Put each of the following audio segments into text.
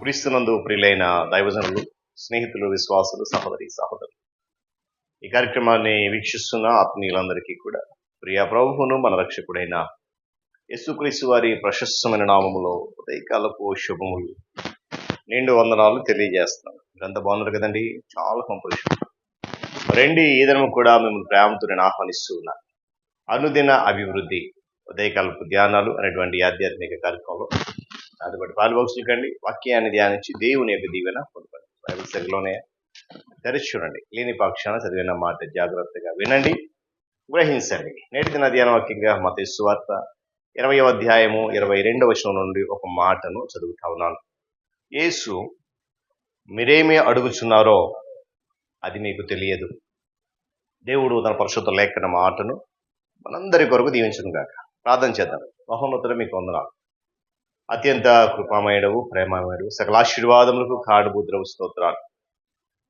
క్రీస్తునందు ప్రియులైన దైవజనులు, స్నేహితులు, విశ్వాసులు, సహోదరులు, ఈ కార్యక్రమాన్ని వీక్షిస్తున్న ఆత్మీయులందరికీ కూడా ప్రియ ప్రభువును మన రక్షకుడైన యేసుక్రీస్తు వారి ప్రశస్తమైన నామములో ఉదయకాలపు శుభములు, నిండు వందనాలు తెలియజేస్తున్నాను. మీరంతా బాగున్నారు కదండి? చాలా సంతోషం. రండి, ఈ దినము కూడా మిమ్మల్ని ప్రేమతో నేను ఆహ్వానిస్తూ ఉన్నాను. అనుదిన అభివృద్ధి ఉదయకాలపు ధ్యానాలు అనేటువంటి ఆధ్యాత్మిక కార్యక్రమంలో దానిబట్టి పాలుభాగస్తులు కండి, వాక్యాన్ని ధ్యానించి దేవుని యొక్క దీవెన పొందుకోండి. బైబిల్ సరిలోనే తెరిచి చూడండి, లేని పక్షాన చదివిన మాట జాగ్రత్తగా వినండి, గ్రహించండి. నేటి దిన ధ్యాన వాక్యంగా మత్తయి సువార్త 20వ అధ్యాయము 22వ వచనం నుండి ఒక మాటను చదువుతా ఉన్నాను. యేసు, మీరేమి అడుగుచున్నారో అది మీకు తెలియదు. దేవుడు తన పరిశుద్ధ లేఖన మాటను మనందరి కొరకు దీవించును గాక. ప్రార్థన చేద్దాం. మహోన్నతుడు, మీకు వందనాలు. అత్యంత కృపామయుడవు, ప్రేమమయుడు, సకల ఆశీర్వాదములకు కాడుబుద్రవు స్తోత్రాలు.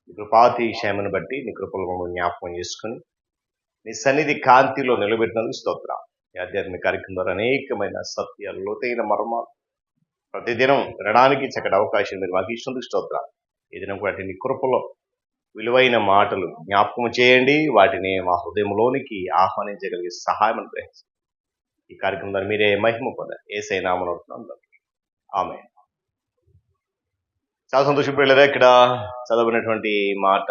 నీ కృపాతి క్షేమను బట్టి నీ కృపలు మమ్మల్ని జ్ఞాపకం చేసుకుని నీ సన్నిధి కాంతిలో నిలబెట్టినందుకు స్తోత్రాలు. ఈ ఆధ్యాత్మిక కార్యక్రమం ద్వారా అనేకమైన సత్యాలు, లోతైన మర్మాలు ప్రతిదినం వినడానికి చక్కటి అవకాశం మీరు మాకు ఇచ్చినందుకు స్తోత్రాలు. ఈ దినం కూడా నీ కృపలో విలువైన మాటలు జ్ఞాపకం చేయండి, వాటిని మా హృదయంలోనికి ఆహ్వానించగలిగే సహాయం అనుగ్రహించండి. ఈ కార్యక్రమం ద్వారా మీరే మహిమ పొందారు. యేసయ్య నామమున అడుగుతున్నాను, ఆమేన్. చాలా సంతోషపడలేదా? ఇక్కడ చదవనటువంటి మాట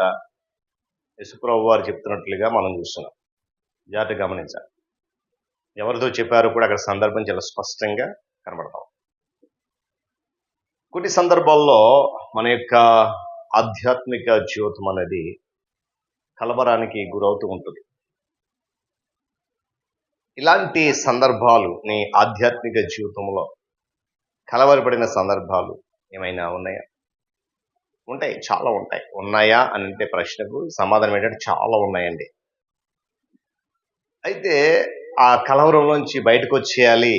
యేసుప్రభు వారు చెప్తున్నట్లుగా మనం చూస్తున్నాం. జాగ్రత్తగా గమనించాలి. ఎవరితో చెప్పారో కూడా అక్కడ సందర్భం చాలా స్పష్టంగా కనబడతాం. కొన్ని సందర్భాల్లో మన యొక్క ఆధ్యాత్మిక జీవితం అనేది కలవరానికి గురవుతూ ఉంటుంది. ఇలాంటి సందర్భాలు నీ ఆధ్యాత్మిక జీవితంలో కలవరపడిన సందర్భాలు ఏమైనా ఉన్నాయా? ఉంటాయి, చాలా ఉంటాయి. ఉన్నాయా అని అంటే ప్రశ్నకు సమాధానం ఏంటంటే చాలా ఉన్నాయండి. అయితే ఆ కలవరంలోంచి బయటకు వచ్చేయాలి,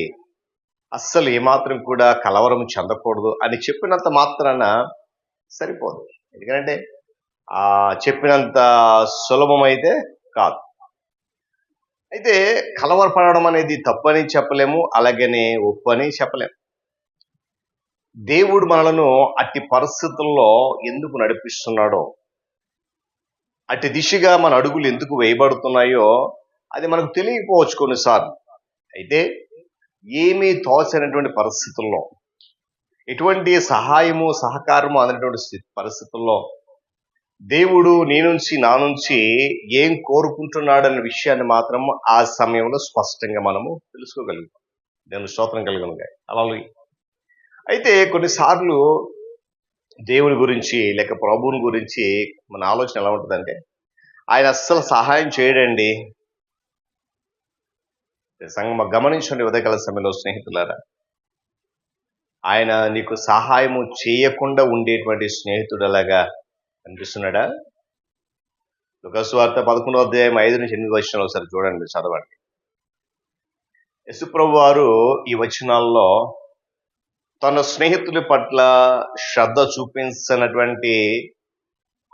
అస్సలు ఏమాత్రం కూడా కలవరం చెందకూడదు అని చెప్పినంత మాత్రాన సరిపోదు. ఎందుకంటే ఆ చెప్పినంత సులభమైతే కాదు. అయితే కలవరపడడం అనేది తప్పని చెప్పలేము, అలాగనే ఒప్పని చెప్పలేము. దేవుడు మనలను అట్టి పరిస్థితుల్లో ఎందుకు నడిపిస్తున్నాడో, అట్టి దిశగా మన అడుగులు ఎందుకు వేయబడుతున్నాయో అది మనకు తెలియకపోవచ్చు కొన్నిసార్లు. అయితే ఏమీ తోచనటువంటి పరిస్థితుల్లో, ఎటువంటి సహాయము సహకారము అనేటువంటి పరిస్థితుల్లో దేవుడు నీ నుంచి నా నుంచి ఏం కోరుకుంటున్నాడనే విషయాన్ని మాత్రం ఆ సమయంలో స్పష్టంగా మనము తెలుసుకోగలుగుతాం. దేవుని స్తోత్రం కలుగునుగా. అలాగే అయితే కొన్నిసార్లు దేవుని గురించి లేక ప్రభువుని గురించి మన ఆలోచన ఎలా ఉంటుందంటే, ఆయన అస్సలు సహాయం చేయడండి. సంగమ గమనించండి, ఉదయకాల సమయంలో స్నేహితులారా, ఆయన నీకు సహాయము చేయకుండా ఉండేటువంటి స్నేహితుడు అలాగా అనిపిస్తున్నాడా? లూకా సువార్త 11వ అధ్యాయం 5-8 వచనాలు ఒకసారి చూడండి, చదవండి. యేసుప్రభు వారు ఈ వచనాల్లో తన స్నేహితుల పట్ల శ్రద్ధ చూపించినటువంటి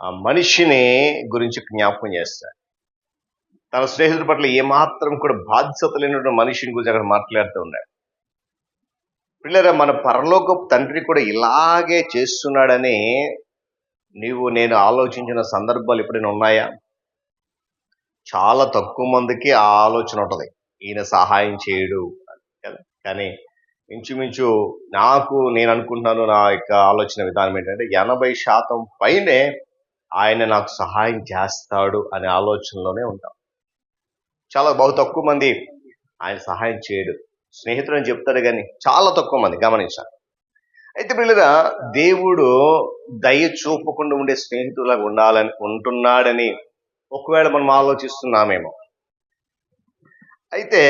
ఆ మనిషిని గురించి జ్ఞాపకం చేస్తాడు. తన స్నేహితుల పట్ల ఏమాత్రం కూడా బాధ్యత లేనటువంటి మనిషిని గురించి అక్కడ మాట్లాడుతూ ఉన్నాడు. పిల్లరా, మన పరలోకపు తండ్రి కూడా ఇలాగే చేస్తున్నాడని నీవు నేను ఆలోచించిన సందర్భాలు ఎప్పుడైనా ఉన్నాయా? చాలా తక్కువ మందికి ఆ ఆలోచన ఉంటుంది, ఈయన సహాయం చేయడు కదా. కానీ ఇంచుమించు నేను అనుకుంటున్నాను, నా యొక్క ఆలోచన విధానం ఏంటంటే 80% పైనే ఆయన నాకు సహాయం చేస్తాడు అనే ఆలోచనలోనే ఉంటాం. చాలా బహు తక్కువ మంది ఆయన సహాయం చేయడు, స్నేహితుడు అని చెప్తాడు, కానీ చాలా తక్కువ మంది గమనించాలి. అయితే పిల్లగా, దేవుడు దయ చూపకుండా ఉండే స్నేహితులాగా ఉంటున్నాడని ఒకవేళ మనం ఆలోచిస్తున్నామేమో. అయితే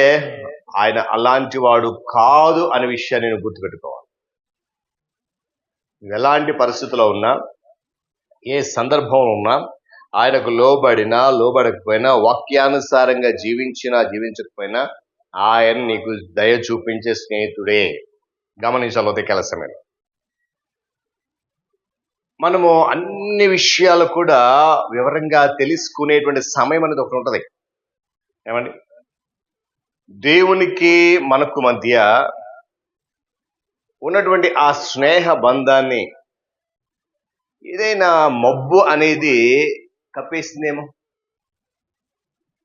ఆయన అలాంటి వాడు కాదు అనే విషయాన్ని నేను గుర్తుపెట్టుకోవాలి. ఎలాంటి పరిస్థితిలో ఉన్నా, ఏ సందర్భంలో ఉన్నా, ఆయనకు లోబడినా లోబడకపోయినా, వాక్యానుసారంగా జీవించకపోయినా ఆయన నీకు దయ చూపించే స్నేహితుడే. గమనించాలి. ఉదయకాల సమయంలో మనము అన్ని విషయాలు కూడా వివరంగా తెలుసుకునేటువంటి సమయం అనేది ఒకటి ఉంటుంది. ఏమండి, దేవునికి మనకు మధ్య ఉన్నటువంటి ఆ స్నేహ బంధాన్ని ఏదైనా మబ్బు అనేది కప్పేసిందేమో.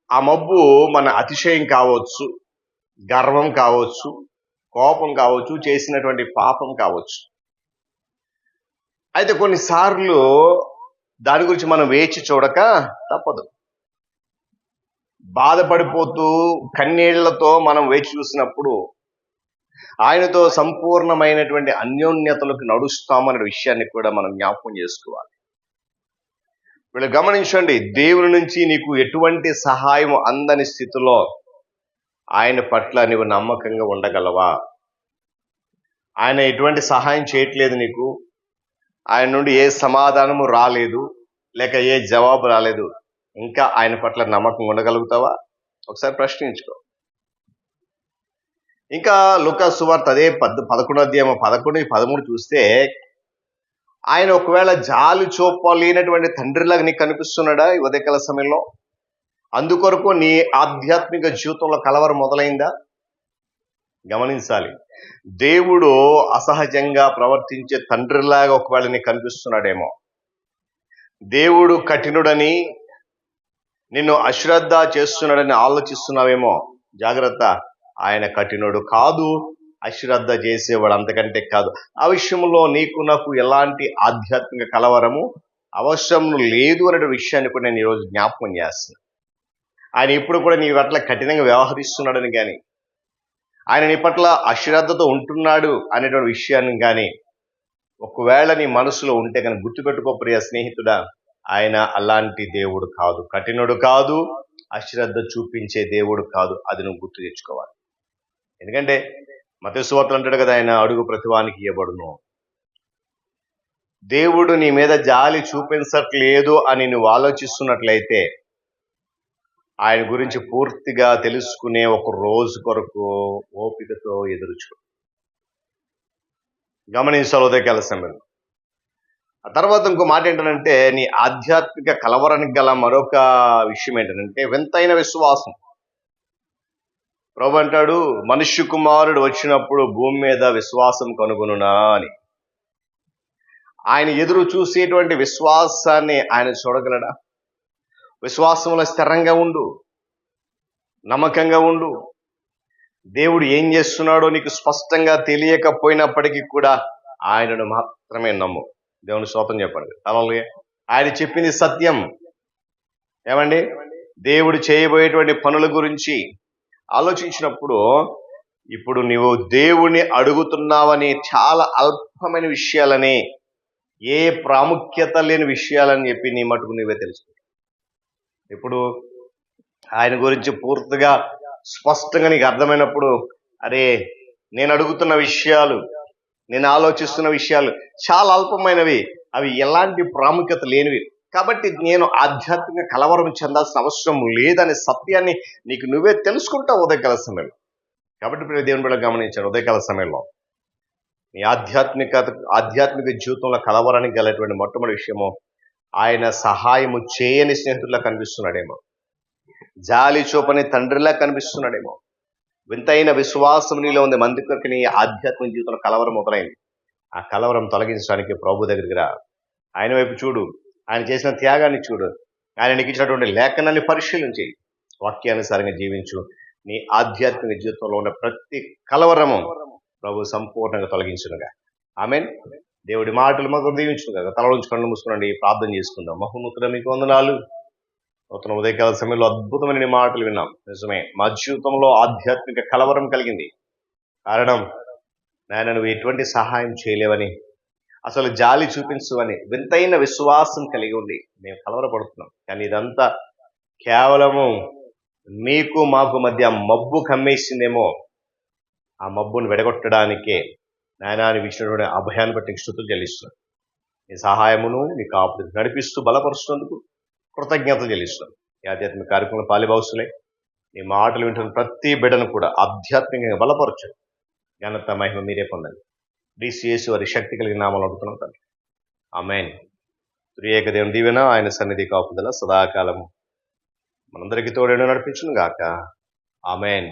ఆ మబ్బు మన అతిశయం కావచ్చు, గర్వం కావచ్చు, కోపం కావచ్చు, చేసినటువంటి పాపం కావచ్చు. అయితే కొన్నిసార్లు దాని గురించి మనం వేచి చూడక తప్పదు. బాధపడిపోతూ కన్నీళ్లతో మనం వేచి చూసినప్పుడు ఆయనతో సంపూర్ణమైనటువంటి అన్యోన్యతలకు నడుస్తామనే విషయాన్ని కూడా మనం జ్ఞాపకం చేసుకోవాలి. వీళ్ళు గమనించండి, దేవుని నుంచి నీకు ఎటువంటి సహాయం అందని స్థితిలో ఆయన పట్ల నీవు నమ్మకంగా ఉండగలవా? ఆయన ఎటువంటి సహాయం చేయట్లేదు నీకు, ఆయన నుండి ఏ సమాధానము రాలేదు, లేక ఏ జవాబు రాలేదు, ఇంకా ఆయన పట్ల నమ్మకం ఉండగలుగుతావా? ఒకసారి ప్రశ్నించుకో. ఇంకా లూకా సువార్త అదే 11వ అధ్యాయం 11-13 చూస్తే, ఆయన ఒకవేళ జాలి చూపలేనటువంటి తండ్రిలాగా నీకు కనిపిస్తున్నాడా ఈ ఉదయకాల సమయంలో? అందుకొరకు నీ ఆధ్యాత్మిక జీవితంలో కలవరం మొదలైందా? గమనించాలి, దేవుడు అసహజంగా ప్రవర్తించే తండ్రిలాగా ఒకవేళ నీకు కనిపిస్తున్నాడేమో, దేవుడు కఠినుడని, నిన్ను అశ్రద్ధ చేస్తున్నాడని ఆలోచిస్తున్నావేమో, జాగ్రత్త. ఆయన కఠినుడు కాదు, అశ్రద్ధ చేసేవాడు అంతకంటే కాదు. ఆ విషయంలో నీకు నాకు ఎలాంటి ఆధ్యాత్మిక కలవరము అవసరం లేదు అనే విషయాన్ని కూడా నేను ఈరోజు జ్ఞాపకం చేస్తున్నాను. ఆయన ఇప్పుడు కూడా నీ పట్ల కఠినంగా వ్యవహరిస్తున్నాడని కానీ, ఆయన నీ పట్ల అశ్రద్ధతో ఉంటున్నాడు అనేటువంటి విషయాన్ని కానీ ఒకవేళ నీ మనసులో ఉంటే కనుక గుర్తుపెట్టుకో ప్రియ స్నేహితుడా, ఆయన అలాంటి దేవుడు కాదు, కఠినుడు కాదు, అశ్రద్ధ చూపించే దేవుడు కాదు. అది నువ్వు గుర్తు తెచ్చుకోవాలి. ఎందుకంటే మత్తయి సువార్తలో అంటాడు కదా, ఆయన అడుగు ప్రతివానికి ఇవ్వబడును. దేవుడు నీ మీద జాలి చూపించట్లేదు అని నువ్వు ఆలోచిస్తున్నట్లయితే ఆయన గురించి పూర్తిగా తెలుసుకునే ఒక రోజు కొరకు ఓపికతో ఎదురుచు. గమనించాలి ఉదయకాల సమయంలో. ఆ తర్వాత ఇంకో మాట ఏంటంటే, నీ ఆధ్యాత్మిక కలవరానికి గల మరొక విషయం ఏంటంటే వింతైన విశ్వాసం. ప్రభు అంటాడు, మనుష్య కుమారుడు వచ్చినప్పుడు భూమి మీద విశ్వాసం కనుగొనునా అని. ఆయన ఎదురు చూసేటువంటి విశ్వాసాన్ని ఆయన చూడగలడా? విశ్వాసంలో స్థిరంగా ఉండు, నమ్మకంగా ఉండు. దేవుడు ఏం చేస్తున్నాడో నీకు స్పష్టంగా తెలియకపోయినప్పటికీ కూడా ఆయనను మాత్రమే నమ్ము. దేవుని స్తోత్రం చెప్పండి. హల్లెలూయా. ఆయన చెప్పింది సత్యం. ఏమండి, దేవుడు చేయబోయేటువంటి పనుల గురించి ఆలోచించినప్పుడు ఇప్పుడు నీవు దేవుణ్ణి అడుగుతున్నావని చాలా అల్పమైన విషయాలని, ఏ ప్రాముఖ్యత లేని విషయాలని చెప్పి నీ మటుకు నువ్వే తెలుసుకో. ఇప్పుడు ఆయన గురించి పూర్తిగా స్పష్టంగా నీకు అర్థమైనప్పుడు, అరే నేను అడుగుతున్న విషయాలు, నేను ఆలోచిస్తున్న విషయాలు చాలా అల్పమైనవి, అవి ఎలాంటి ప్రాముఖ్యత లేనివి, కాబట్టి నేను ఆధ్యాత్మిక కలవరం చెందాల్సిన అవసరం లేదనే సత్యాన్ని నీకు నువ్వే తెలుసుకుంటావు ఉదయకాల సమయంలో. కాబట్టి ఇప్పుడు దేవుని బిడ్డ గమనించాను, ఉదయకాల సమయంలో నీ ఆధ్యాత్మిక జీవితంలో కలవరానికి గలటువంటి మొట్టమొదటి విషయము, ఆయన సహాయము చేయని స్నేహితుల్లా కనిపిస్తున్నాడేమో, జాలి చూపని తండ్రిలా కనిపిస్తున్నాడేమో, వింతైన విశ్వాసం నీలో ఉంది. మందికి నీ ఆధ్యాత్మిక జీవితంలో కలవరం మొదలైంది. ఆ కలవరం తొలగించడానికి ప్రభు దగ్గరికి రా. ఆయన వైపు చూడు, ఆయన చేసిన త్యాగాన్ని చూడు, ఆయన నీకు ఇచ్చినటువంటి లేఖనాన్ని పరిశీలించి వాక్యానుసారంగా జీవించు. నీ ఆధ్యాత్మిక జీవితంలో ఉన్న ప్రతి కలవరము ప్రభు సంపూర్ణంగా తొలగించునుగా. ఆమేన్. దేవుడి మాటలు మాకు దీవించునుగా. తల నుంచి కళ్ళు మూసుకునండి, ప్రార్థన చేసుకుందాం. మహోన్నతుడా మీకు వందనాలు. నూతన ఉదయకాల సమయంలో అద్భుతమైన నీ మాటలు విన్నాం. నిజమే, మా జీవితంలో ఆధ్యాత్మిక కలవరం కలిగింది. కారణం నాయన, నువ్వు ఎటువంటి సహాయం చేయలేవని, అసలు జాలి చూపించవని వింతైన విశ్వాసం కలిగి ఉండి మేము కలవరపడుతున్నాం. కానీ ఇదంతా కేవలము మీకు మాకు మధ్య మబ్బు కమ్మేసిందేమో, ఆ మబ్బును విడగొట్టడానికే నాయనా నీవు ఇచ్చినటువంటి అభయాన్ని బట్టి స్తుతులు చెల్లిస్తున్నాను. నీ సహాయమును నీ కాపుడు నడిపిస్తూ బలపరుస్తున్నందుకు కృతజ్ఞతలు చెల్లిస్తున్నాను. ఈ ఆధ్యాత్మిక కార్యక్రమంలో పాలిభాగస్తులై నీ మాటలు వింటున్న ప్రతి బిడ్డను కూడా ఆధ్యాత్మికంగా బలపరచండి. ఘనత మహిమ మీరే పొందండి. DCS వారి శక్తి కలిగిన నామాలు అడుగుతున్నాం తండ్రి. ఆమేన్. త్రియేక దేవుని దీవెన, ఆయన సన్నిధి కాపుదల సదాకాలము మనందరికీ తోడేడు నడిపించును గాక. ఆమేన్.